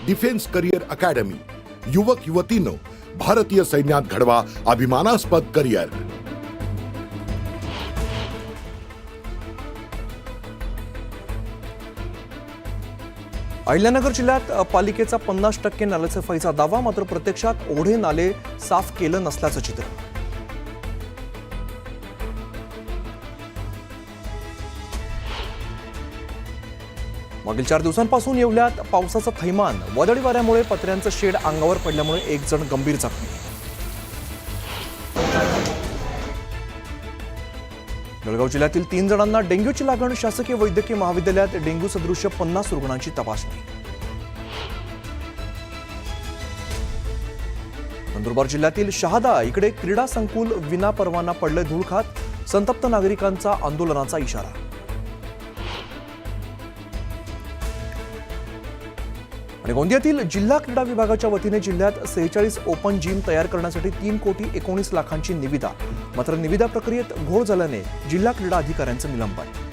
Defence career academy. युवक युवतींनो, भारतीय सैन्यात घडवा अभिमानास्पद करिअर। अहिल्यानगर जिल्ह्यात पालिकेचा 50% नालेसफाईचा दावा, मात्र प्रत्यक्षात ओढे नाले साफ केलं नसल्याचं चित्र। मागील 4 दिवसांपासून येवल्यात पावसाचं थैमान, वादळी वाऱ्यामुळे पत्र्यांचं शेड अंगावर पडल्यामुळे एक जण गंभीर जखमी। जळगाव जिल्ह्यातील 3 जणांना डेंग्यूची लागण, शासकीय वैद्यकीय महाविद्यालयात डेंग्यू सदृश्य 50 रुग्णांची तपासणी। नंदुरबार जिल्ह्यातील शहादा इकडे क्रीडा संकुल विनापरवाना पडले धूळ खात, संतप्त नागरिकांचा आंदोलनाचा इशारा। आणि गोंदियातील जिल्हा क्रीडा विभागाच्या वतीने जिल्ह्यात 46 ओपन जिम तयार करण्यासाठी 3,19,00,000ची निविदा, मात्र निविदा प्रक्रियेत घोळ झाल्याने जिल्हा क्रीडा अधिकाऱ्यांचं निलंबन।